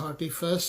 31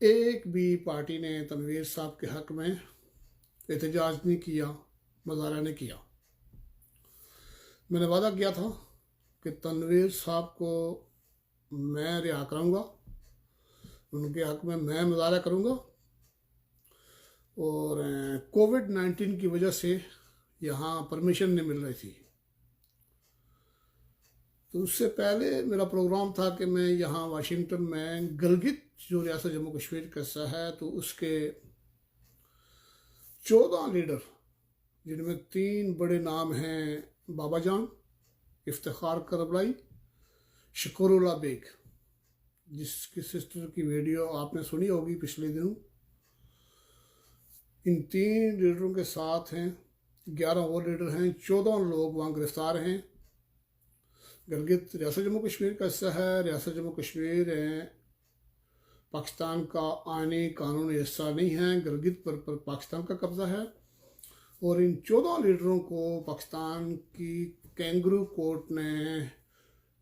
ایک بھی پارٹی نے تنویر صاحب کے حق میں احتجاج نہیں کیا، مظاہرہ نہیں کیا۔ میں نے وعدہ کیا تھا کہ تنویر صاحب کو میں رہا کروں گا، ان کے حق میں مظاہرہ کروں گا۔ اور کووڈ-19 کی وجہ سے یہاں پرمیشن نہیں مل رہی تھی، تو اس سے پہلے میرا پروگرام تھا کہ میں یہاں واشنگٹن میں گلگت جو ریاست جموں کشمیر کا حصہ ہے، تو اس کے 14 لیڈر، جن میں 3 بڑے نام ہیں، بابا جان، افتخار کربلائی، شکور اللہ بیگ، جس کی سسٹر کی ویڈیو آپ نے سنی ہوگی پچھلے دنوں، ان 3 لیڈروں کے ساتھ ہیں 11 اور لیڈر ہیں، 14 لوگ وہاں گرفتار ہیں۔ گلگت ریاست جموں کشمیر کا حصہ ہے، ریاست جموں کشمیر پاکستان کا آئینی قانونی حصہ نہیں ہے، گلگت پر پاکستان کا قبضہ ہے، اور ان 14 لیڈروں کو پاکستان کی کینگرو کورٹ نے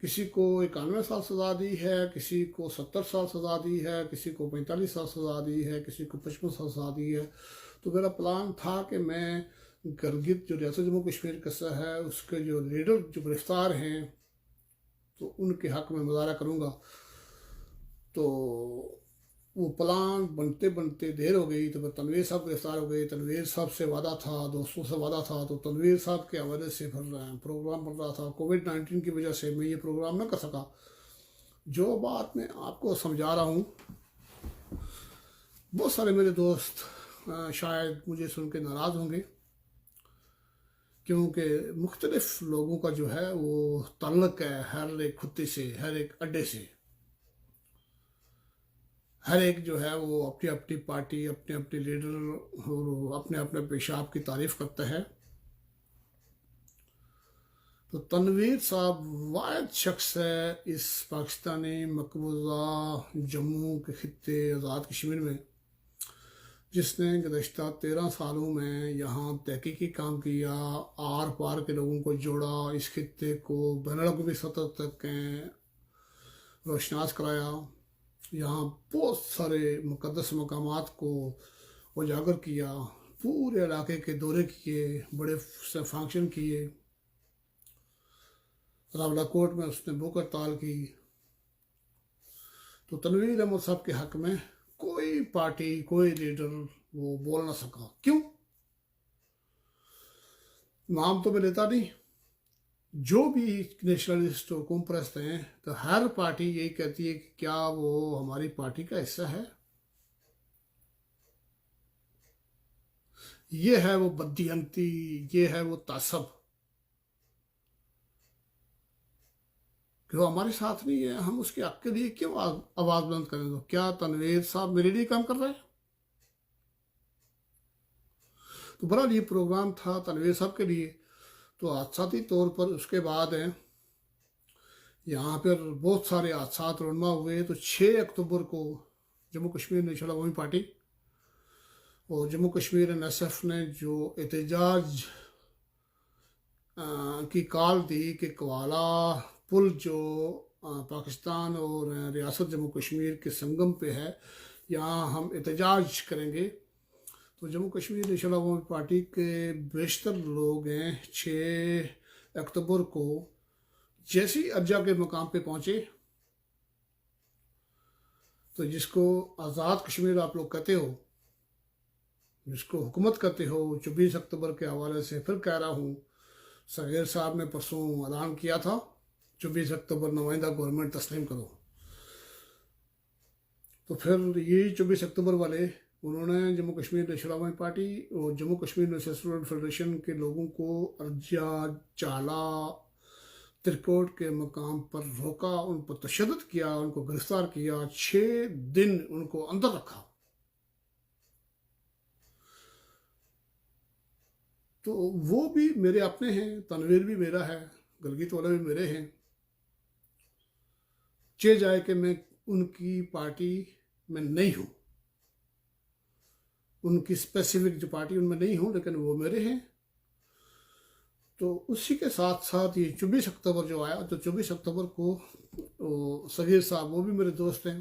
کسی کو 91 سال سزا دی ہے، کسی کو 70 سال سزا دی ہے، کسی کو 45 سال سزا دی ہے، کسی کو 55 سال سزا دی ہے۔ تو میرا پلان تھا کہ میں گلگت جو ریاست جموں کشمیر کا حصہ ہے، اس کے جو لیڈر جو گرفتار ہیں، تو ان کے حق میں مظاہرہ کروں گا۔ تو وہ پلان بنتے بنتے دیر ہو گئی، تو تنویر صاحب گرفتار ہو گئے۔ تنویر صاحب سے وعدہ تھا، دوستوں سے وعدہ تھا، تو تنویر صاحب کے حوالے سے پھر پروگرام بن رہا تھا۔ کووڈ-19 کی وجہ سے میں یہ پروگرام نہ کر سکا۔ جو بات میں آپ کو سمجھا رہا ہوں، بہت سارے میرے دوست شاید مجھے سن کے ناراض ہوں گے، کیونکہ مختلف لوگوں کا جو ہے وہ تعلق ہے ہر ایک خطے سے، ہر ایک اڈے سے، ہر ایک جو ہے وہ اپنی اپنی پارٹی، اپنے اپنے لیڈر اور اپنے اپنے پیشاب کی تعریف کرتا ہے۔ تو تنویر صاحب واحد شخص ہے اس پاکستانی مقبوضہ جموں کے خطے آزاد کشمیر میں، جس نے گزشتہ 13 سالوں میں یہاں تحقیقی کام کیا، آر پار کے لوگوں کو جوڑا، اس خطے کو بین الاقوامی سطح تک روشناس کرایا، یہاں بہت سارے مقدس مقامات کو اجاگر کیا، پورے علاقے کے دورے کیے، بڑے سے فنکشن کیے، راولہ کوٹ میں اس نے بھوک ہڑتال کی۔ تو تنویر احمد صاحب کے حق میں کوئی پارٹی، کوئی لیڈر وہ بول نہ سکا۔ کیوں؟ نام تو میں لیتا نہیں، جو بھی نیشنلسٹ اور قوم پرست ہیں، تو ہر پارٹی یہی کہتی ہے کہ کیا وہ ہماری پارٹی کا حصہ ہے؟ یہ ہے وہ بددیانتی، یہ ہے وہ تعصب کہ وہ ہمارے ساتھ نہیں ہے، ہم اس کے حق کے لیے کیوں آواز بلند کریں؟ تو کیا تنویر صاحب میرے لیے کام کر رہے ہیں؟ تو بہرحال یہ پروگرام تھا تنویر صاحب کے لیے۔ تو حادثاتی طور پر اس کے بعد یہاں پر بہت سارے حادثات رونما ہوئے۔ تو 6 اکتوبر کو جموں کشمیر نیشنل عوامی پارٹی اور جموں کشمیر NSF نے جو احتجاج کی کال دی کہ کوالا پل جو پاکستان اور ریاست جموں کشمیر کے سنگم پہ ہے، یہاں ہم احتجاج کریں گے۔ تو جموں کشمیر نیشنل عوامی پارٹی کے بیشتر لوگ 6 اکتوبر کو جیسی ارجا کے مقام پہ پہنچے، تو جس کو آزاد کشمیر آپ لوگ کہتے ہو، جس کو حکومت کہتے ہو، 24 اکتوبر کے حوالے سے پھر کہہ رہا ہوں، صغیر صاحب نے پرسوں اعلان کیا تھا 24 اکتوبر نمائندہ گورنمنٹ تسلیم کرو۔ تو پھر یہی 24 اکتوبر والے انہوں نے جموں کشمیر نیشنل عوامی پارٹی اور Jammu Kashmir national student federation کے لوگوں کو ارجا، چالا، ترکوٹ کے مقام پر روکا، ان پر تشدد کیا، ان کو گرفتار کیا، 6 دن ان کو اندر رکھا۔ تو وہ بھی میرے اپنے ہیں، تنویر بھی میرا ہے، گلگت والے بھی میرے ہیں۔ جائے کہ میں ان کی پارٹی میں نہیں ہوں، ان کی اسپیسیفک جو پارٹی ان میں نہیں ہوں، لیکن وہ میرے ہیں۔ تو اسی کے ساتھ ساتھ یہ 24 اکتوبر جو آیا، تو 24 اکتوبر کو صغیر صاحب وہ بھی میرے دوست ہیں،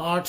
8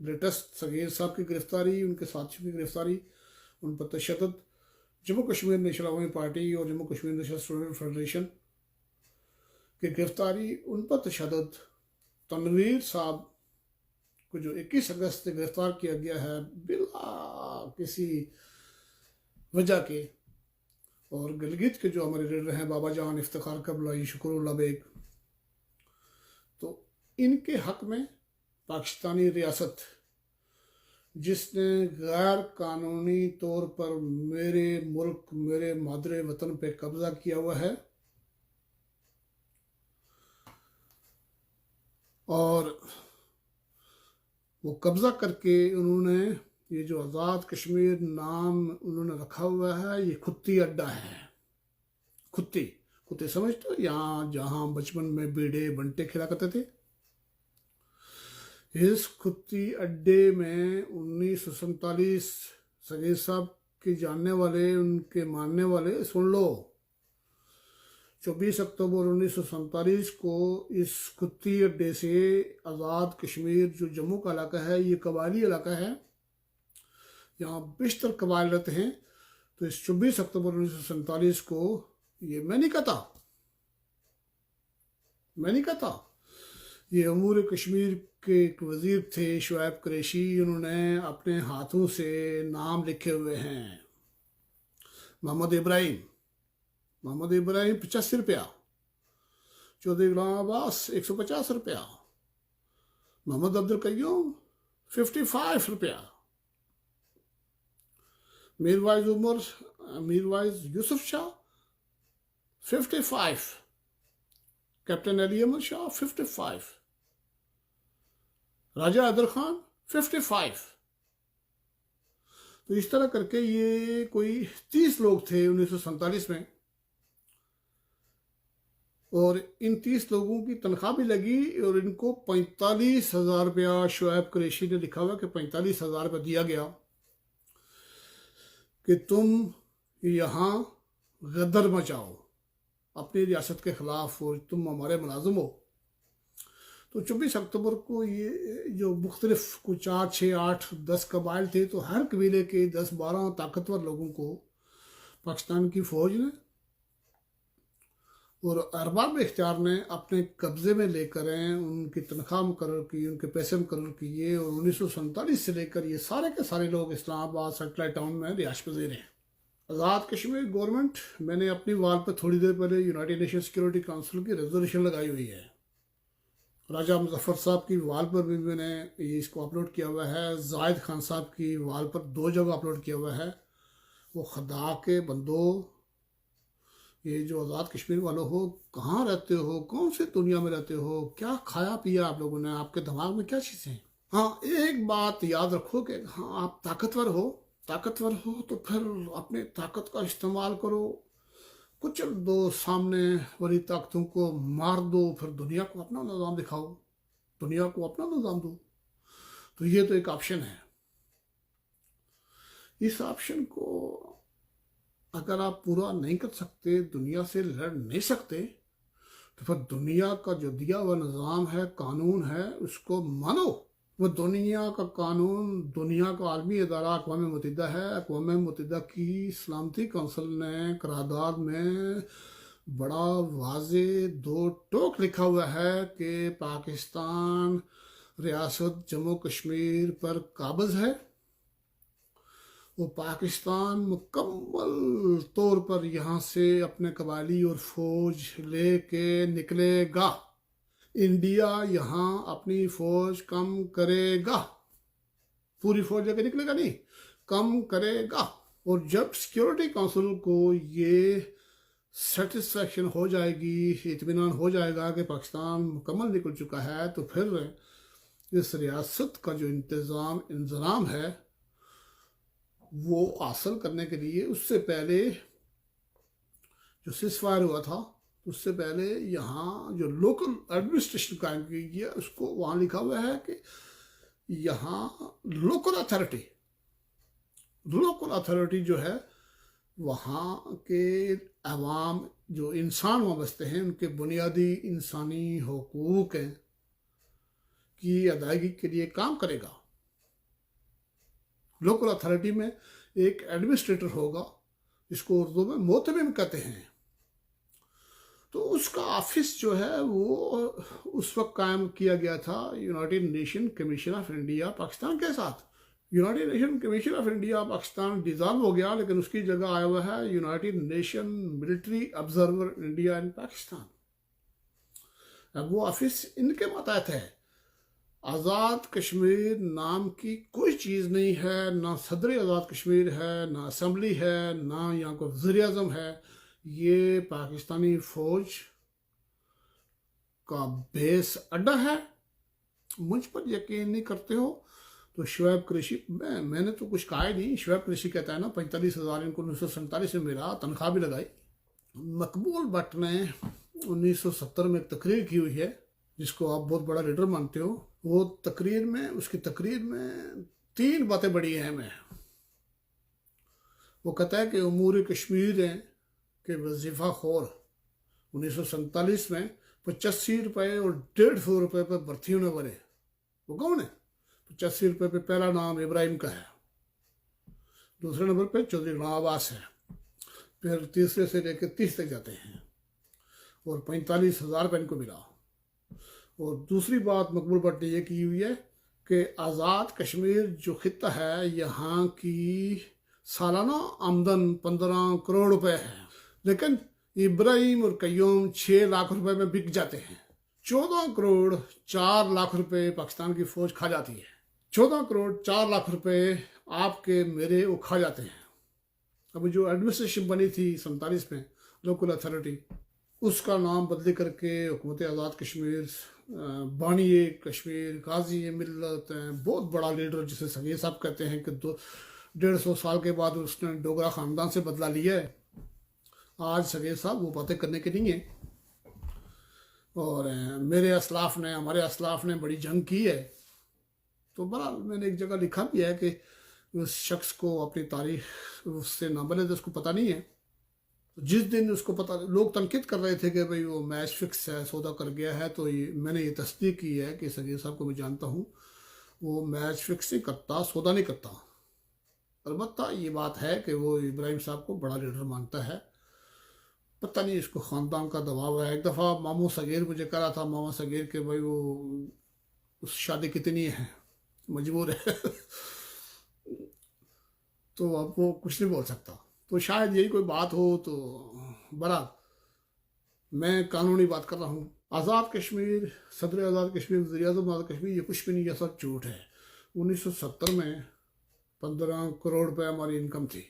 لیٹسٹ صغیر صاحب کی گرفتاری، ان کے ساتھیوں کی گرفتاری، ان پر تشدد، جموں کشمیر نیشنل عوامی پارٹی اور Jammu Kashmir national student federation کی گرفتاری، ان پر تشدد، تنویر صاحب کو جو 21 اگست سے گرفتار کیا گیا ہے بلا کسی وجہ کے، اور گلگت کے جو ہمارے لیڈر ہیں بابا جان افتخار قبلائی شکر اللہ بیگ، تو ان کے حق میں پاکستانی ریاست جس نے غیر قانونی طور پر میرے ملک، میرے مادر وطن پہ قبضہ کیا ہوا ہے، اور وہ قبضہ کر کے انہوں نے یہ جو آزاد کشمیر نام انہوں نے رکھا ہوا ہے، یہ کھتی اڈا ہے۔ کھتے سمجھتے ہو؟ یہاں جہاں بچپن میں بیڑے بنٹے کھیلا کرتے تھے، اس کھتی اڈے میں 1947 صغیر صاحب کے جاننے والے، ان کے ماننے والے سن لو، 24 اکتوبر 1947 کو اس کھتی اڈے سے آزاد کشمیر جو جموں کا علاقہ ہے، یہ قبائلی علاقہ ہے، یہاں بیشتر قبائل رہتے ہیں، تو اس 24 اکتوبر 1947 کو، یہ میں نہیں کہتا، یہ امور کشمیر کے ایک وزیر تھے شعیب قریشی، انہوں نے اپنے ہاتھوں سے نام لکھے ہوئے ہیں۔ محمد ابراہیم 85 روپیہ، چودھری غلام عباس 150 روپیہ، محمد عبد القیوم 55 روپیہ، میروائز یوسف شاہ 55، کیپٹن علی احمد شاہ 55، راجہ حیدر خان 55۔ تو اس طرح کر کے یہ کوئی 30 لوگ تھے 1947 میں، اور ان 30 لوگوں کی تنخواہ بھی لگی، اور ان کو 45,000 روپیہ شعیب قریشی نے لکھا ہوا کہ 45,000 روپیہ دیا گیا کہ تم یہاں غدر مچاؤ اپنی ریاست کے خلاف، اور تم ہمارے ملازم ہو۔ تو 24 اکتوبر کو یہ جو مختلف کوئی 4 6 8 10 قبائل تھے، تو ہر قبیلے کے 10 12 طاقتور لوگوں کو پاکستان کی فوج نے اور ارباب اختیار نے اپنے قبضے میں لے کر ان کی تنخواہ مقرر کی، ان کے پیسے مقرر کیے، اور 1947 سے لے کر یہ سارے کے سارے لوگ اسلام آباد سیٹلائٹ ٹاؤن میں رہائش پذیر ہیں۔ آزاد کشمیر گورنمنٹ، میں نے اپنی وال پہ تھوڑی دیر پہلے یونائٹڈ نیشن سیکورٹی کونسل کی ریزولوشن لگائی ہوئی ہے، راجہ مظفر صاحب کی وال پر بھی میں نے اس کو اپلوڈ کیا ہوا ہے، زاہد خان صاحب کی وال پر 2 جگہ اپلوڈ کیا ہوا ہے۔ وہ خدا کے بندو، یہ جو آزاد کشمیر والوں ہو، کہاں رہتے ہو، کون سے دنیا میں رہتے ہو، کیا کھایا پیا آپ لوگوں نے، آپ کے دماغ میں کیا چیزیں ہیں؟ ہاں ایک بات یاد رکھو کہ ہاں آپ طاقتور ہو تو پھر اپنے طاقت کا استعمال کرو، کچل دو سامنے والی طاقتوں کو، مار دو، پھر دنیا کو اپنا نظام دکھاؤ، دنیا کو اپنا نظام دو۔ تو یہ تو ایک آپشن ہے، اس آپشن کو اگر آپ پورا نہیں کر سکتے، دنیا سے لڑ نہیں سکتے، تو پھر دنیا کا جو دیا ہوا نظام ہے، قانون ہے، اس کو مانو۔ وہ دنیا کا قانون، دنیا کا عالمی ادارہ اقوام متحدہ ہے، اقوام متحدہ کی سلامتی کونسل نے قرارداد میں بڑا واضح 2 ٹوک لکھا ہوا ہے کہ پاکستان ریاست جموں کشمیر پر قابض ہے، وہ پاکستان مکمل طور پر یہاں سے اپنے قبائلی اور فوج لے کے نکلے گا، انڈیا یہاں اپنی فوج کم کرے گا، پوری فوج لے کے نکلے گا نہیں، کم کرے گا۔ اور جب سیکیورٹی کونسل کو یہ سیٹسفیکشن ہو جائے گی، اطمینان ہو جائے گا کہ پاکستان مکمل نکل چکا ہے، تو پھر اس ریاست کا جو انضمام ہے وہ حاصل کرنے کے لیے، اس سے پہلے جو سیز فائر ہوا تھا، اس سے پہلے یہاں جو لوکل ایڈمنسٹریشن قائم کی گئی ہے، اس کو وہاں لکھا ہوا ہے کہ یہاں لوکل اتھارٹی جو ہے، وہاں کے عوام جو انسان وہاں بستے ہیں، ان کے بنیادی انسانی حقوق ہیں کی ادائیگی کے لیے کام کرے گا۔ لوکل اتھارٹی میں ایک ایڈمنسٹریٹر ہوگا، جس کو اردو میں محتمم کہتے ہیں، تو اس کا آفس جو ہے وہ اس وقت قائم کیا گیا تھا United Nation commission of India Pakistan کے ساتھ۔ United Nation commission of India Pakistan dissolve ہو گیا، لیکن اس کی جگہ آیا ہوا ہے United Nation military observer India and Pakistan. اب وہ آفس ان کے ماتحت ہے۔ آزاد کشمیر نام کی کوئی چیز نہیں ہے، نہ صدر آزاد کشمیر ہے، نہ اسمبلی ہے، نہ یہاں کوئی وزیر اعظم ہے۔ یہ پاکستانی فوج کا بیس اڈا ہے۔ مجھ پر یقین نہیں کرتے ہو تو شعیب قریشی، میں نے تو کچھ کہا ہی نہیں، شعیب قریشی کہتا ہے نا 45,000 ان کو 1947 میں میرا تنخواہ بھی لگائی۔ مقبول بٹ نے 1970 میں ایک تقریر کی ہوئی ہے، جس کو آپ بہت بڑا لیڈر مانتے ہو۔ وہ تقریر میں، اس کی تقریر میں 3 باتیں بڑی اہم ہیں۔ وہ کہتا ہے کہ امور کشمیر ہیں کہ وظیفہ خور 1947 میں 85 روپے اور 150 روپے پر بھرتی ہونے والے، وہ کون ہے؟ 85 روپے پہ پہلا نام ابراہیم کا ہے، دوسرے نمبر پہ چودھری غلام عباس ہے، پھر تیسرے سے لے کے 30 تک جاتے ہیں، اور 45,000 روپے ان کو ملا۔ اور دوسری بات مقبول بٹ نے یہ کی ہوئی ہے کہ آزاد کشمیر جو خطہ ہے، یہاں کی سالانہ آمدن 15 کروڑ روپے ہے، لیکن ابراہیم اور قیوم 6 لاکھ روپے میں بک جاتے ہیں۔ 14 کروڑ 4 لاکھ روپے پاکستان کی فوج کھا جاتی ہے۔ 14 کروڑ 4 لاکھ روپے آپ کے میرے وہ کھا جاتے ہیں۔ اب جو ایڈمنسٹریشن بنی تھی 47 میں، لوکل اتھارٹی، اس کا نام بدلی کر کے حکومت آزاد کشمیر، بانی کشمیر، غازی ملت ہیں، بہت بڑا لیڈر جسے صغیر صاحب کہتے ہیں، کہ 150 سال کے بعد اس نے ڈوگرا خاندان سے بدلہ لیا ہے۔ آج صغیر صاحب وہ باتیں کرنے کے نہیں ہیں، اور میرے اسلاف نے، ہمارے اسلاف نے بڑی جنگ کی ہے۔ تو بہرحال میں نے ایک جگہ لکھا بھی ہے کہ اس شخص کو اپنی تاریخ اس سے نہ بلے، تو اس کو پتہ نہیں ہے۔ جس دن اس کو پتہ، لوگ تنقید کر رہے تھے کہ بھئی وہ میچ فکس ہے، سودا کر گیا ہے، تو میں نے یہ تصدیق کی ہے کہ صغیر صاحب کو میں جانتا ہوں، وہ میچ فکس نہیں کرتا، سودا نہیں کرتا۔ البتہ یہ بات ہے کہ وہ ابراہیم صاحب کو بڑا لیڈر مانتا ہے۔ پتہ نہیں اس کو خاندان کا دباؤ ہے۔ ایک دفعہ ماموں صغیر مجھے کہہ رہا تھا، ماما صغیر کہ بھائی وہ اس شادی کتنی ہے، مجبور ہے تو اب وہ کچھ نہیں بول سکتا۔ تو شاید یہی کوئی بات ہو، تو برحال میں قانونی بات کر رہا ہوں۔ آزاد کشمیر، صدر آزاد کشمیر، وزیر اعظم آزاد کشمیر، یہ کچھ بھی نہیں، یہ سب جھوٹ ہے۔ 1970 میں 15 کروڑ روپے ہماری انکم تھی۔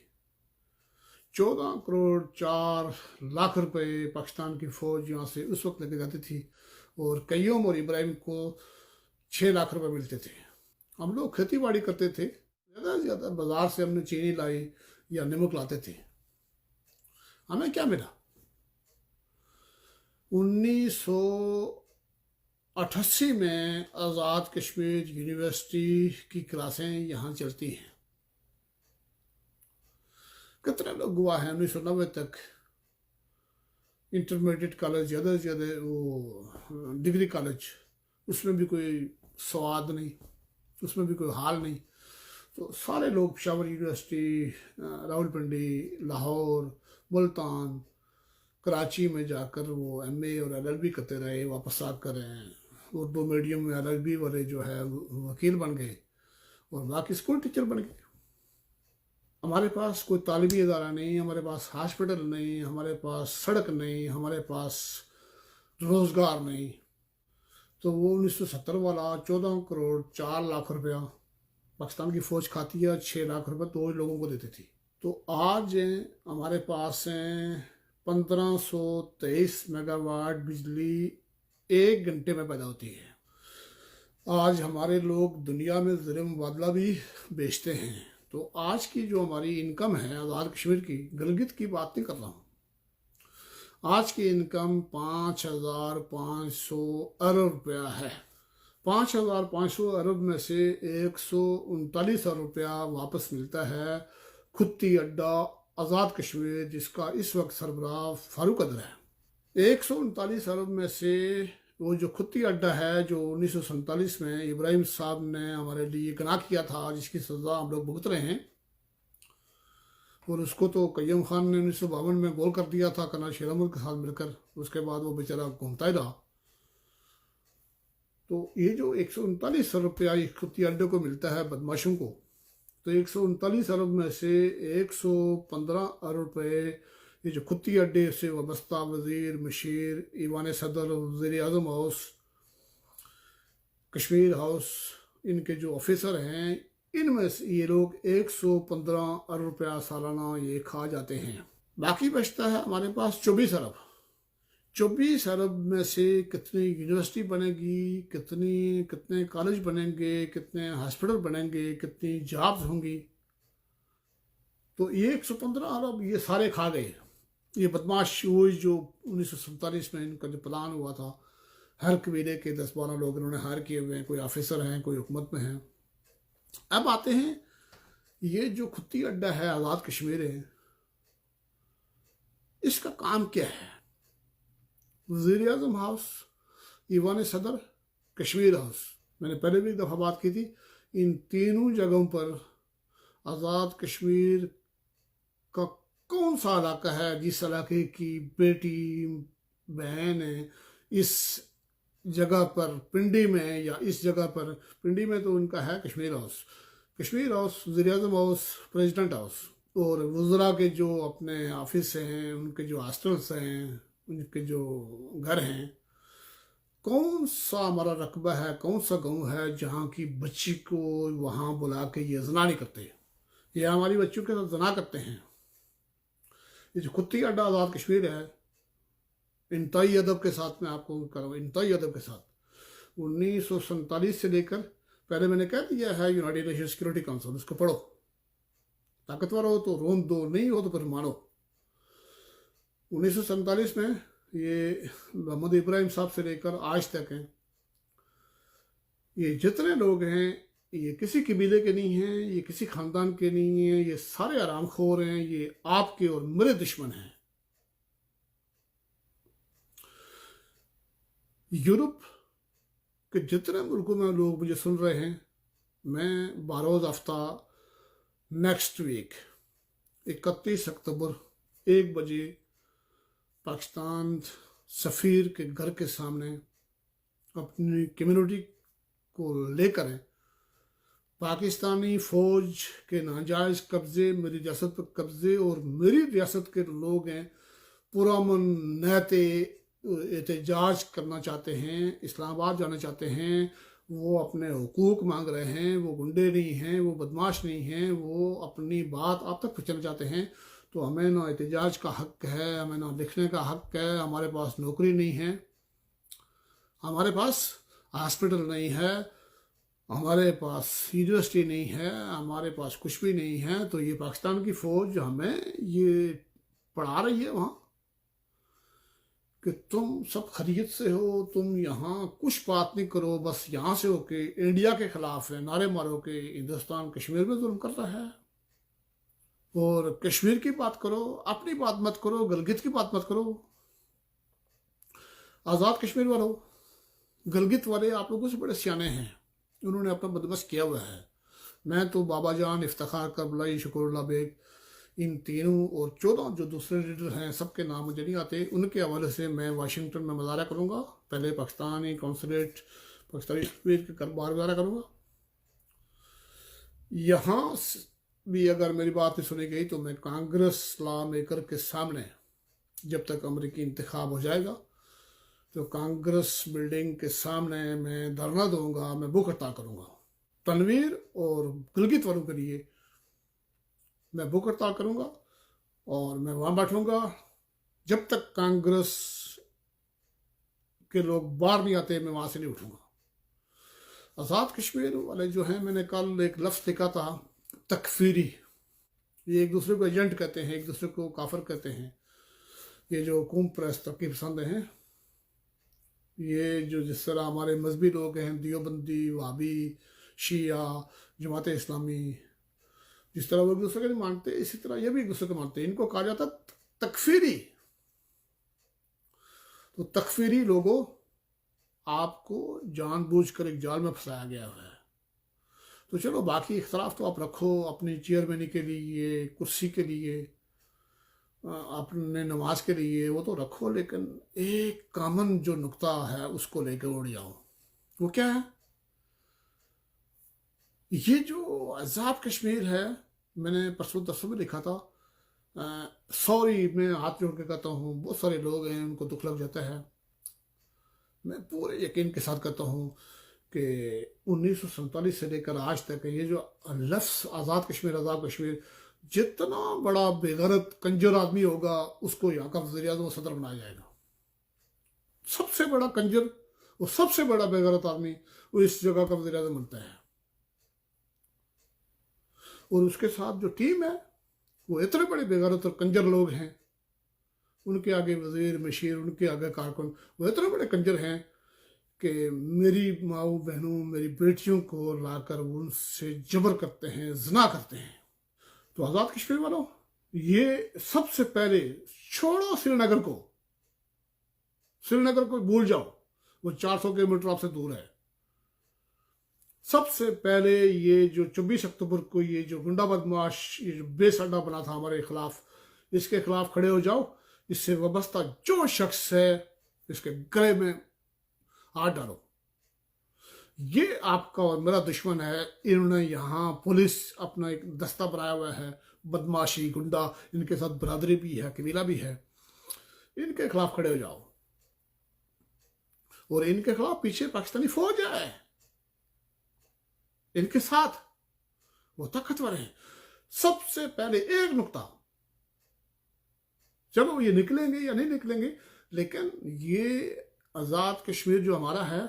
14 کروڑ 4 لاکھ روپے پاکستان کی فوج یہاں سے اس وقت لے کے جاتی تھی، اور قیوم اور ابراہیم کو 6 لاکھ روپے ملتے تھے۔ ہم لوگ کھیتی باڑی کرتے تھے، زیادہ سے زیادہ بازار سے ہم نے چینی لائی یا نمک لاتے تھے۔ ہمیں کیا ملا؟ 1988 میں آزاد کشمیر یونیورسٹی کی کلاسیں یہاں چلتی ہیں۔ کتنے لوگ گواہ ہیں 1990 تک انٹرمیڈیٹ کالج، زیادہ سے زیادہ وہ ڈگری کالج، اس میں بھی کوئی سواد نہیں، اس میں بھی کوئی حال نہیں۔ تو سارے لوگ پشاور یونیورسٹی، راولپنڈی، لاہور، ملتان، کراچی میں جا کر وہ ایم اے اور ایل ایل بی کرتے رہے، واپس آ کر اردو میڈیم میں ایل ایل بی والے جو ہے وکیل بن گئے، اور باقی اسکول ٹیچر بن گئے۔ ہمارے پاس کوئی تعلیمی ادارہ نہیں، ہمارے پاس ہاسپٹل نہیں، ہمارے پاس سڑک نہیں، ہمارے پاس روزگار نہیں۔ تو وہ 1970 والا 14 کروڑ 4 لاکھ روپیہ پاکستان کی فوج کھاتی ہے، 6 لاکھ روپے تو لوگوں کو دیتی تھی۔ تو آج ہمارے پاس 1523 میگا واٹ بجلی 1 گھنٹے میں پیدا ہوتی ہے۔ آج ہمارے لوگ دنیا میں زر مبادلہ بھی بیچتے ہیں۔ تو آج کی جو ہماری انکم ہے آزاد کشمیر کی، گلگت کی بات نہیں کر رہا ہوں، آج کی انکم 5,500 ارب روپیہ ہے۔ 5,500 ارب میں سے 139 ارب روپیہ واپس ملتا ہے کھتی اڈا آزاد کشمیر، جس کا اس وقت سربراہ فاروق قدر ہے۔ 139 ارب میں سے وہ جو کھتی اڈا ہے جو 1947 میں ابراہیم صاحب نے ہمارے لیے گناہ کیا تھا، جس کی سزا ہم لوگ بھگت رہے ہیں، اور اس کو تو قیوم خان نے 1952 میں گول کر دیا تھا کرنل شیر احمد کے ساتھ مل کر. اس کے بعد وہ بیچارہ گھومتا ہی رہا. تو یہ جو 139 ارب روپیہ اس کھتی اڈے کو ملتا ہے بدماشوں کو، تو 139 ارب میں سے 115 ارب روپے یہ جو کھتی اڈے سے وابستہ وزیر، مشیر، ایوان صدر، وزیر اعظم ہاؤس، کشمیر ہاؤس، ان کے جو آفیسر ہیں، ان میں سے یہ لوگ 115 ارب روپیہ سالانہ یہ کھا جاتے ہیں. باقی بچتا ہے ہمارے پاس 24 ارب. 24 ارب میں سے کتنی یونیورسٹی بنے گی، کتنے کالج بنیں گے، کتنے ہاسپٹل بنیں گے، کتنی جابز ہوں گی. تو یہ 115 ارب یہ سارے کھا گئے. یہ بدماش وہ جو 1947 میں ان کا جو پلان ہوا تھا، ہر قبیلے کے 10-12 لوگ انہوں نے ہائر کیے ہوئے ہیں، کوئی آفیسر ہیں، کوئی حکومت میں ہیں. اب آتے ہیں یہ جو کھتی اڈا ہے آزاد کشمیر ہے، اس کا کام کیا ہے؟ وزیر اعظم ہاؤس، ایوان صدر، کشمیر ہاؤس. میں نے پہلے بھی ایک دفعہ بات کی تھی، ان تینوں جگہوں پر آزاد کشمیر کا کون سا علاقہ ہے جس علاقے کی بیٹی بہن ہے اس جگہ پر پنڈی میں، یا اس جگہ پر پنڈی میں تو ان کا ہے کشمیر ہاؤس. کشمیر ہاؤس، وزیر اعظم ہاؤس، پریزیڈنٹ ہاؤس، اور وزراء کے جو اپنے آفس ہیں، ان کے جو ہاسٹلس ہیں، ان کے جو گھر ہیں. کون سا ہمارا رقبہ ہے، کون سا گاؤں ہے جہاں کی بچی کو وہاں بلا کے یہ زنا نہیں کرتے، یہ ہماری بچیوں کے ساتھ زنا کرتے ہیں. یہ جو کھتی اڈا آزاد کشمیر ہے، انتہائی ادب کے ساتھ میں آپ کو کروں، انتہائی ادب کے ساتھ 1947 سے لے کر، پہلے میں نے کہہ دیا ہے یونائٹڈ نیشن سیکورٹی کونسل، اس کو پڑھو، طاقتور ہو تو روم دو، نہیں ہو تو پھر مانو. 1947 میں یہ محمد ابراہیم صاحب سے لے کر آج تک ہیں، یہ جتنے لوگ ہیں یہ کسی قبیلے کے نہیں ہیں، یہ کسی خاندان کے نہیں ہیں، یہ سارے آرام خور ہیں، یہ آپ کے اور میرے دشمن ہیں. یورپ کے جتنے ملکوں میں لوگ مجھے سن رہے ہیں، میں باروز ہفتہ نیکسٹ ویک 31 اکتوبر 1 بجے پاکستان سفیر کے گھر کے سامنے اپنی کمیونٹی کو لے کر پاکستانی فوج کے ناجائز قبضے، میری ریاست پر قبضے، اور میری ریاست کے لوگ ہیں پرامن نیتے احتجاج کرنا چاہتے ہیں، اسلام آباد جانا چاہتے ہیں، وہ اپنے حقوق مانگ رہے ہیں، وہ گنڈے نہیں ہیں، وہ بدماش نہیں ہیں، وہ اپنی بات آپ تک پہنچانا چاہتے ہیں. تو ہمیں نہ احتجاج کا حق ہے، ہمیں نہ لکھنے کا حق ہے، ہمارے پاس نوکری نہیں ہے، ہمارے پاس ہاسپٹل نہیں ہے، ہمارے پاس یونیورسٹی نہیں ہے، ہمارے پاس کچھ بھی نہیں ہے. تو یہ پاکستان کی فوج ہمیں یہ پڑھا رہی ہے وہاں کہ تم سب خیریت سے ہو، تم یہاں کچھ بات نہیں کرو، بس یہاں سے ہو کے انڈیا کے خلاف ہے، نعرے مارو کہ ہندوستان کشمیر میں ظلم کر رہا ہے، اور کشمیر کی بات کرو، اپنی بات مت کرو، گلگت کی بات مت کرو. آزاد کشمیر والوں، گلگت والے آپ لوگوں سے بڑے سیانے ہیں، انہوں نے اپنا بندوبست کیا ہوا ہے. میں تو بابا جان، افتخار کربلائی، شکر اللہ بیگ، ان تینوں اور 14 جو دوسرے لیڈر ہیں، سب کے نام مجھے نہیں آتے، ان کے حوالے سے میں واشنگٹن میں مظاہرہ کروں گا. پہلے پاکستانی قونصلیٹ، پاکستانی سفیر کے باہر مظاہرہ کروں گا. یہاں بھی اگر میری بات نہیں سنی گئی تو میں کانگریس لا میکر کے سامنے، جب تک امریکی انتخاب ہو جائے گا، تو کانگریس بلڈنگ کے سامنے میں دھرنا دوں گا، میں بھوک ہڑتال کروں گا. تنویر اور گلگت والوں کے لیے میں بھوک ہڑتال کروں گا، اور میں وہاں بیٹھوں گا جب تک کانگریس کے لوگ باہر نہیں آتے، میں وہاں سے نہیں اٹھوں گا. آزاد کشمیر والے جو ہیں، میں نے کل ایک لفظ لکھا تھا، تکفیری. یہ ایک دوسرے کو ایجنٹ کہتے ہیں، ایک دوسرے کو کافر کہتے ہیں. یہ جو قوم پرست ترقی پسند ہیں، یہ جو جس طرح ہمارے مذہبی لوگ ہیں، دیوبندی، وہابی، شیعہ، جماعت اسلامی، جس طرح وہ ایک دوسرے کو نہیں مانتے، اسی طرح یہ بھی ایک دوسرے کو مانتے ہیں. ان کو کہا جاتا تکفیری. تو تکفیری لوگوں، آپ کو جان بوجھ کر ایک جال میں پھنسایا گیا ہے۔ تو چلو باقی اختلاف تو آپ رکھو اپنی چیئرمینی کے لیے، کرسی کے لیے، اپنے نماز کے لیے، وہ تو رکھو، لیکن ایک کامن جو نقطہ ہے اس کو لے کے اڑ جاؤ۔ وہ کیا ہے؟ یہ جو عذاب کشمیر ہے، میں نے پرسوں درسوں میں لکھا تھا، سوری میں ہاتھ جوڑ کے کہتا ہوں، بہت سارے لوگ ہیں ان کو دکھ لگ جاتا ہے، میں پورے یقین کے ساتھ کہتا ہوں کہ 1947 سے لے کر آج تک یہ جو لفظ آزاد کشمیر، آزاد کشمیر، جتنا بڑا بے غیرت کنجر آدمی ہوگا اس کو یہاں کا وزیر اعظم و صدر بنایا جائے گا۔ سب سے بڑا کنجر اور سب سے بڑا بے غیرت آدمی وہ اس جگہ کا وزیر اعظم بنتا ہے، اور اس کے ساتھ جو ٹیم ہے وہ اتنے بڑے بے غیرت اور کنجر لوگ ہیں، ان کے آگے وزیر، مشیر، ان کے آگے کارکن، وہ اتنے بڑے کنجر ہیں کہ میری ماؤں بہنوں، میری بیٹیوں کو لا کر ان سے جبر کرتے ہیں، زنا کرتے ہیں۔ تو آزاد کشمیر والوں، یہ سب سے پہلے چھوڑو سری نگر کو، سری نگر کو بھول جاؤ، وہ 400 کلومیٹر آپ سے دور ہے۔ سب سے پہلے یہ جو 24 اکتوبر کو یہ جو گنڈا بدماش، یہ جو بے سڈا بنا تھا ہمارے خلاف، اس کے خلاف کھڑے ہو جاؤ، اس سے وابستہ جو شخص ہے اس کے گلے میں ہاتھ ڈالو۔ یہ آپ کا اور میرا دشمن ہے، انہوں نے یہاں پولیس اپنا ایک دستہ بنایا ہوا ہے، بدماشی، گنڈا، ان کے ساتھ برادری بھی ہے، قبیلہ بھی ہے، ان کے خلاف کھڑے ہو جاؤ۔ اور ان کے خلاف پیچھے پاکستانی فوج ہے، ان کے ساتھ وہ طاقتور ہیں۔ سب سے پہلے ایک نقطہ، چلو یہ نکلیں گے یا نہیں نکلیں گے، لیکن یہ آزاد کشمیر جو ہمارا ہے،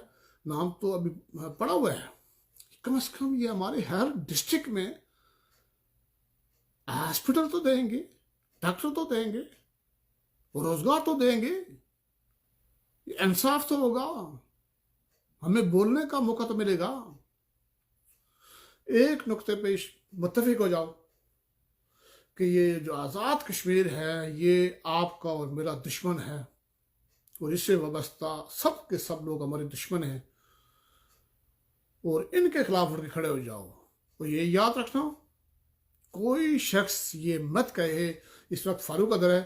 نام تو ابھی پڑا ہوا ہے، کم از کم یہ ہمارے ہر ڈسٹرکٹ میں ہاسپٹل تو دیں گے، ڈاکٹر تو دیں گے، روزگار تو دیں گے، انصاف تو ہوگا، ہمیں بولنے کا موقع تو ملے گا۔ ایک نقطے پہ متفق ہو جاؤ کہ یہ جو آزاد کشمیر ہے یہ آپ کا اور میرا دشمن ہے، اور اس سے وابستہ سب کے سب لوگ ہمارے دشمن ہیں، اور ان کے خلاف اٹھ کے کھڑے ہو جاؤ۔ اور یہ یاد رکھنا، کوئی شخص یہ مت کہے، اس وقت فاروق ادر ہے،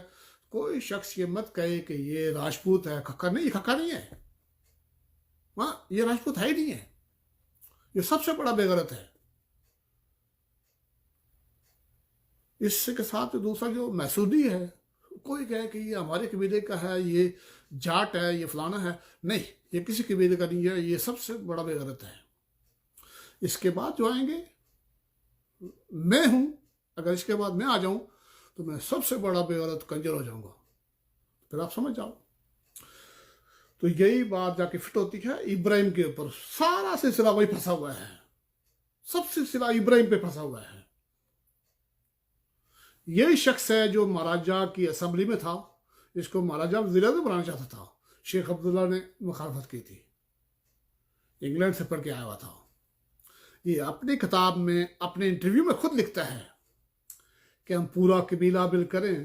کوئی شخص یہ مت کہے کہ یہ راجپوت ہے، کھکا نہیں، یہ کھکا نہیں ہے، ہاں یہ راجپوت ہے ہی نہیں ہے، یہ سب سے بڑا بے غیرت ہے۔ اس کے ساتھ دوسرا جو محسودی ہے، کوئی کہے کہ یہ ہمارے قبیلے کا ہے، یہ جاٹ ہے، یہ فلانا ہے، نہیں، یہ کسی قبیلے کا نہیں ہے، یہ سب سے بڑا بے غیرت ہے۔ اس کے بعد جو آئیں گے، میں ہوں، اگر اس کے بعد میں آ جاؤں تو میں سب سے بڑا بے غیرت کنجر ہو جاؤں گا، پھر آپ سمجھ جاؤ۔ تو یہی بات جا کے فٹ ہوتی ہے ابراہیم کے اوپر، سارا سلسلہ وہی پھنسا ہوا ہے، سب سلسلہ ابراہیم پہ پھنسا ہوا ہے۔ یہی شخص ہے جو مہاراجہ کی اسمبلی میں تھا، اس کو مہاراجہ وزیر اعظم بنانا چاہتا تھا، شیخ عبداللہ نے مخالفت کی تھی، انگلینڈ سے پڑھ کے آیا ہوا تھا۔ یہ اپنی کتاب میں، اپنے انٹرویو میں خود لکھتا ہے کہ ہم پورا قبیلہ مل کریں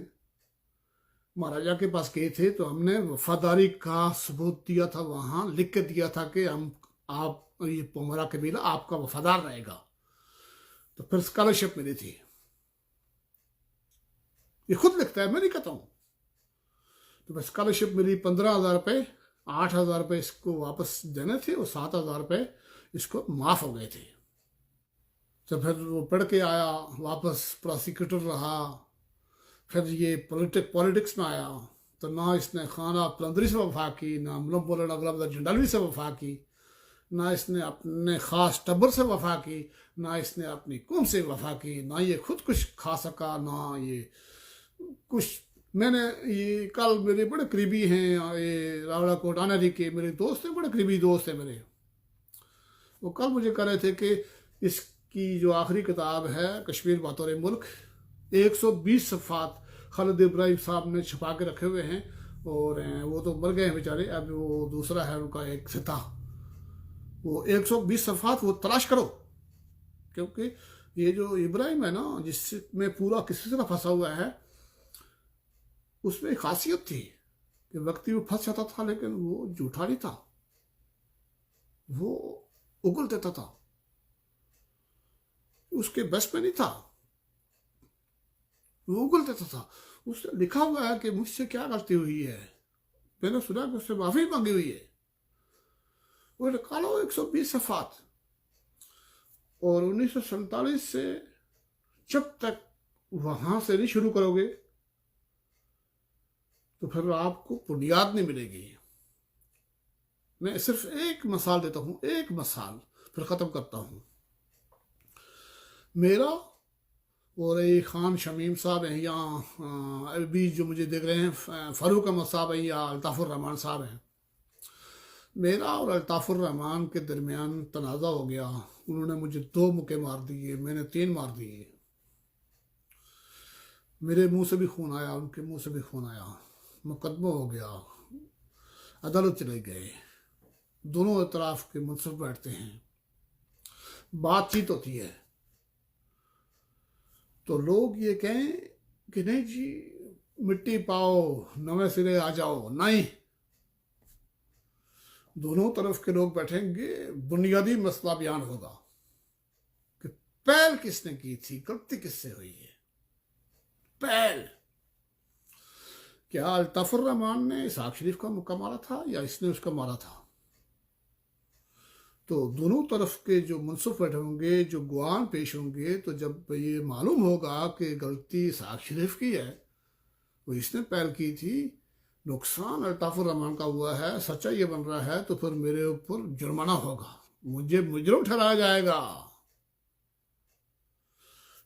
مہاراجہ کے پاس گئے تھے تو ہم نے وفاداری کا ثبوت دیا تھا، وہاں لکھ کے دیا تھا کہ آپ یہ ہمارا قبیلہ آپ کا وفادار رہے گا، تو پھر اسکالرشپ ملی تھی۔ یہ خود لکھتا ہے، میں نہیں کہتا ہوں۔ تو اسکالرشپ ملی 15,000 روپے، 8,000 روپے اس کو واپس دینے تھے، اور 7,000 روپے اس کو معاف ہو گئے تھے۔ تو پھر وہ پڑھ کے آیا واپس، پروسیکیوٹر رہا، پھر یہ پولیٹکس میں آیا، تو نہ اس نے خانہ پلندری سے وفا کی، نہ ملم بولن اغلب جنڈالوی سے وفا کی، نہ اس نے اپنے خاص ٹبر سے وفا کی، نہ اس نے اپنی قوم سے وفا کی، نہ یہ خود کچھ کھا سکا، نہ یہ کچھ۔ میں نے یہ کل میرے بڑے قریبی ہیں، یہ راوڑا کوٹ آنری کے میرے دوست ہیں، بڑے قریبی دوست ہیں میرے، وہ کل مجھے کہہ رہے تھے کہ اس کی جو آخری کتاب ہے کشمیر بطور ملک، 120 صفحات خالد ابراہیم صاحب نے چھپا کے رکھے ہوئے ہیں، اور وہ تو مر گئے ہیں بیچارے، اب وہ دوسرا ہے ان کا ایک ستہ، وہ 120 صفحات وہ تلاش کرو، کیونکہ یہ جو ابراہیم ہے نا، جس میں پورا کسی طرح پھنسا ہوا ہے، اس میں ایک خاصیت تھی کہ وقتی وہ پھنس جاتا تھا لیکن وہ جھوٹا نہیں تھا، وہ اگل دیتا تھا، اس کے بس میں نہیں تھا، وہ اگل دیتا تھا۔ اس نے لکھا ہوا ہے کہ مجھ سے کیا غلطی ہوئی ہے، میں نے سنا کہ اس سے معافی مانگی ہوئی ہے، وہ نکالو 120 صفحات۔ اور 1947 سے جب تک وہاں سے نہیں شروع کرو گے تو پھر آپ کو بنیاد نہیں ملے گی۔ میں صرف ایک مثال دیتا ہوں، ایک مثال، پھر ختم کرتا ہوں۔ میرا اور ایک خان شمیم صاحب ہیں، یا ابھی جو مجھے دیکھ رہے ہیں فاروق احمد صاحب ہیں یا الطاف الرحمان صاحب ہیں، میرا اور الطاف الرحمان کے درمیان تنازع ہو گیا۔ انہوں نے مجھے 2 مکے مار دیے، میں نے 3 مار دیے، میرے منہ سے بھی خون آیا، ان کے منہ سے بھی خون آیا، مقدمہ ہو گیا، عدالت چلے گئے، دونوں اطراف کے منصف بیٹھتے ہیں، بات چیت ہوتی ہے، تو لوگ یہ کہیں کہ نہیں جی مٹی پاؤ، نویں سرے آ جاؤ، نہیں، دونوں طرف کے لوگ بیٹھیں گے، بنیادی مسئلہ بیان ہوگا کہ پہل کس نے کی تھی، غلطی کس سے ہوئی ہے۔ پہل کیا الطاف الرحمان نے اسحاق شریف کا مکہ مارا تھا یا اس نے اس کا مارا تھا؟ تو دونوں طرف کے جو منصف بیٹھے ہوں گے، جو گواہ پیش ہوں گے، تو جب یہ معلوم ہوگا کہ غلطی اسحاق شریف کی ہے، وہ اس نے پہل کی تھی، نقصان الطاف الرحمان کا ہوا ہے، سچا یہ بن رہا ہے، تو پھر میرے اوپر جرمانہ ہوگا، مجھے مجرم ٹھہرایا جائے گا۔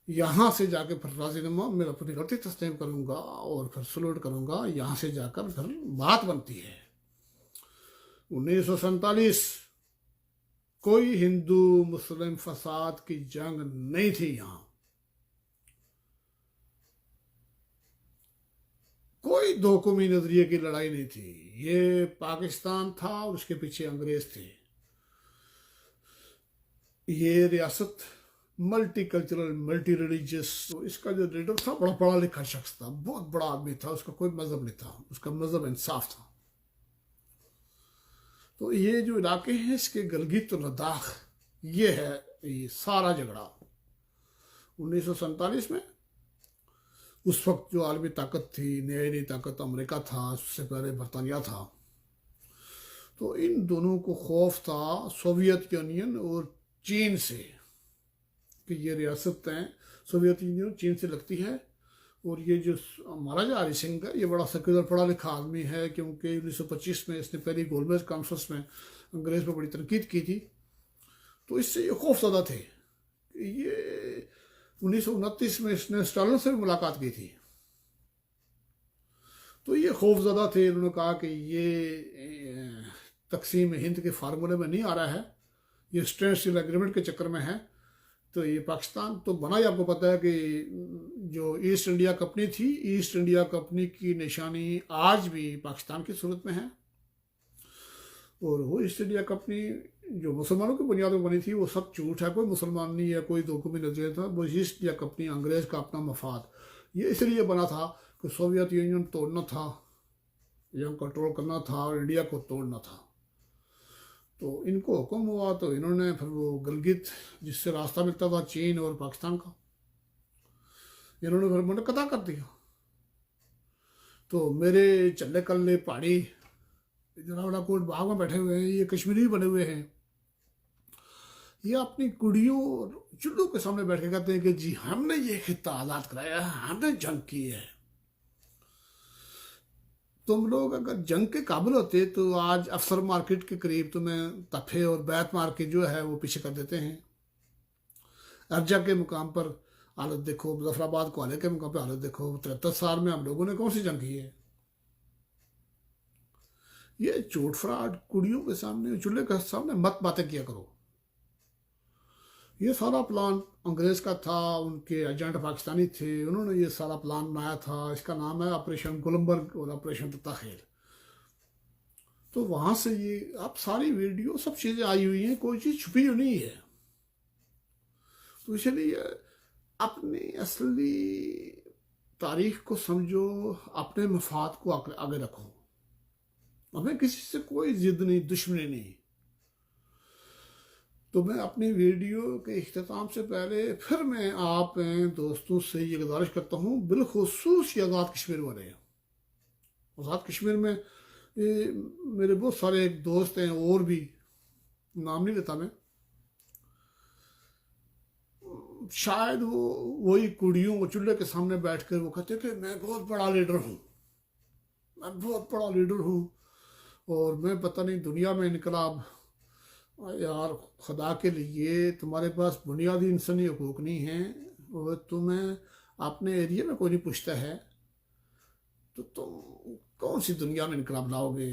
یہاں سے جا کے پھر راضی نما میں اپنی غلطی تسلیم کروں گا اور پھر سلوٹ کروں گا، یہاں سے جا کر پھر بات بنتی ہے۔ 1947 کوئی ہندو مسلم فساد کی جنگ نہیں تھی، یہاں کوئی دو قومی نظریے کی لڑائی نہیں تھی، یہ پاکستان تھا اور اس کے پیچھے انگریز تھے۔ یہ ریاست ملٹی کلچرل، ملٹی ریلیجیس، اس کا جو لیڈر تھا بڑا پڑھا لکھا شخص تھا، بہت بڑا آدمی تھا، اس کا کوئی مذہب نہیں تھا، اس کا مذہب انصاف تھا۔ تو یہ جو علاقے ہیں اس کے گلگت و لداخ، یہ ہے یہ سارا جھگڑا 1947 میں۔ اس وقت جو عالمی طاقت تھی، نئی طاقت امریکہ تھا، اس سے پہلے برطانیہ تھا، تو ان دونوں کو خوف تھا سوویت یونین اور چین سے، کہ یہ ریاستیں سوویت یونین چین سے لگتی ہے۔ اور یہ جو مہاراجا ہری سنگھ ہے، یہ بڑا سیکولر پڑھا لکھا آدمی ہے، کیونکہ 1925 میں اس نے پہلی گولمیز کانفرنس میں انگریز پر بڑی تنقید کی تھی، تو اس سے یہ خوف زدہ تھے۔ یہ 1929 میں اس نے اسٹالن سے بھی ملاقات کی تھی، تو یہ خوف زدہ تھے، انہوں نے کہا کہ یہ تقسیم ہند کے فارمولے میں نہیں آ رہا ہے، یہ اسٹینڈ اسٹل ایگریمنٹ کے چکر میں ہے۔ تو یہ پاکستان تو بنا ہی، آپ کو پتہ ہے کہ جو ایسٹ انڈیا کمپنی تھی، ایسٹ انڈیا کمپنی کی نشانی آج بھی پاکستان کی صورت میں ہے، اور وہ ایسٹ انڈیا کمپنی جو مسلمانوں کی بنیاد میں بنی تھی وہ سب جھوٹ ہے، کوئی مسلمان نہیں ہے، کوئی دو قومی نظریہ تھا، وہ ایسٹ انڈیا کمپنی انگریز کا اپنا مفاد، یہ اس لیے بنا تھا کہ سوویت یونین توڑنا تھا یا کنٹرول کرنا تھا اور انڈیا کو توڑنا تھا۔ تو ان کو حکم ہوا تو انہوں نے پھر وہ گلگت جس سے راستہ ملتا تھا چین اور پاکستان کا، انہوں نے پھر منقطع کر دیا۔ تو میرے چلے کلے پہاڑی جلاوڑا کوٹ باغ میں بیٹھے ہوئے ہیں، یہ کشمیری بنے ہوئے ہیں، یہ اپنی کڑیوں اور چلوں کے سامنے بیٹھ کے کہتے ہیں کہ جی ہم نے یہ خطہ آزاد کرایا ہے، ہم نے جنگ کی ہے۔ تم لوگ اگر جنگ کے قابل ہوتے تو آج افسر مارکیٹ کے قریب تمہیں تفے اور بیت مارکیٹ جو ہے وہ پیچھے کر دیتے ہیں۔ ارجا کے مقام پر حالت دیکھو، مظفر آباد کوالے کے مقام پہ حالت دیکھو، 73 سال میں ہم لوگوں نے کون سی جنگ کی ہے؟ یہ چوٹ فراڈ کڑیوں کے سامنے، چولہے کے سامنے مت باتیں کیا کرو۔ یہ سارا پلان انگریز کا تھا، ان کے ایجنٹ پاکستانی تھے، انہوں نے یہ سارا پلان بنایا تھا، اس کا نام ہے آپریشن گلمبرگ اور آپریشن تتاخیر۔ تو وہاں سے یہ اب ساری ویڈیو سب چیزیں آئی ہوئی ہیں، کوئی چیز چھپی ہوئی نہیں ہے۔ تو اس لیے اپنی اصلی تاریخ کو سمجھو، اپنے مفاد کو آگے رکھو، ہمیں کسی سے کوئی ضد نہیں، دشمنی نہیں۔ تو میں اپنی ویڈیو کے اختتام سے پہلے پھر میں آپ دوستوں سے یہ گزارش کرتا ہوں، بالخصوص یہ آزاد کشمیر والے ہیں۔ آزاد کشمیر میں میرے بہت سارے دوست ہیں، اور بھی نام نہیں لیتا میں، شاید وہی کڑیوں وہ چولہے کے سامنے بیٹھ کر وہ کہتے کہ میں بہت بڑا لیڈر ہوں، میں بہت بڑا لیڈر ہوں، اور میں پتہ نہیں دنیا میں انقلاب۔ یار خدا کے لیے تمہارے پاس بنیادی انسانی حقوق نہیں ہیں، اور تمہیں اپنے ایریے میں کوئی نہیں پوچھتا ہے، تو تم کون سی دنیا میں انقلاب لاؤ گے؟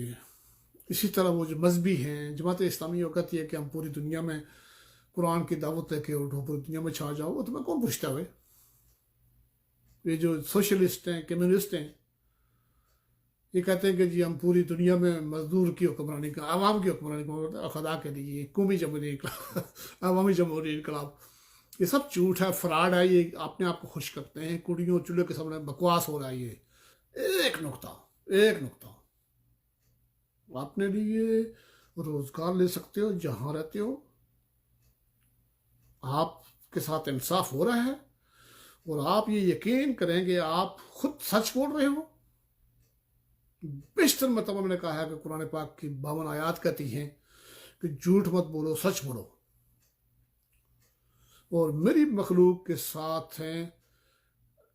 اسی طرح وہ جو مذہبی ہیں، جماعت اسلامی وہ کہتی ہے کہ ہم پوری دنیا میں قرآن کی دعوت لے کے اٹھو، پوری دنیا میں چھا جاؤ، وہ تمہیں کون پوچھتا ہوئے؟ یہ جو سوشلسٹ ہیں، کمیونسٹ ہیں، یہ کہتے ہیں کہ جی ہم پوری دنیا میں مزدور کی حکمرانی کا، عوام کی حکمرانی کا، خدا کے لیے قومی جمہوری انقلاب، عوامی جمہوری انقلاب، یہ سب جھوٹ ہے، فراڈ ہے، یہ اپنے آپ کو خوش کرتے ہیں، کڑیوں چولہے کے سامنے بکواس ہو رہا ہے۔ یہ ایک نقطہ اپنے لیے روزگار لے سکتے ہو جہاں رہتے ہو، آپ کے ساتھ انصاف ہو رہا ہے، اور آپ یہ یقین کریں گے آپ خود سچ بول رہے ہو۔ بیشتر مرتبہ میں نے کہا ہے کہ قرآن پاک کی 52 آیات کہتی ہیں کہ جھوٹ مت بولو، سچ بولو، اور میری مخلوق کے ساتھ ہیں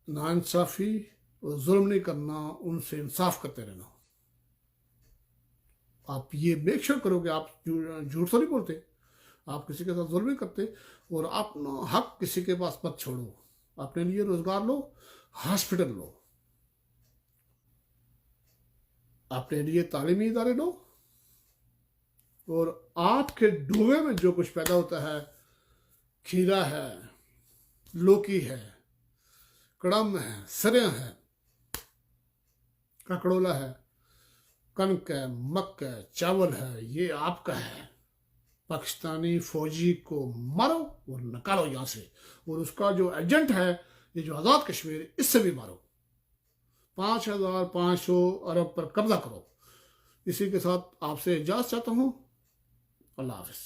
ناانصافی اور ظلم نہیں کرنا، ان سے انصاف کرتے رہنا۔ آپ یہ میک شور کرو کہ آپ جھوٹ تو نہیں بولتے، آپ کسی کے ساتھ ظلم نہیں کرتے، اور اپنا حق کسی کے پاس مت چھوڑو، اپنے لیے روزگار لو، ہاسپٹل لو، اپنے لیے تعلیمی ادارے لو، اور آپ کے ڈوبے میں جو کچھ پیدا ہوتا ہے، کھیرا ہے، لوکی ہے، کڑم ہے، سریاں ہے، ککڑولا ہے، کنک ہے، مک ہے، چاول ہے، یہ آپ کا ہے۔ پاکستانی فوجی کو مارو اور نکالو یہاں سے، اور اس کا جو ایجنٹ ہے، یہ جو آزاد کشمیر، اس سے بھی مارو، 5500 ارب پر قبضہ کرو۔ اسی کے ساتھ آپ سے اجازت چاہتا ہوں، اللہ حافظ۔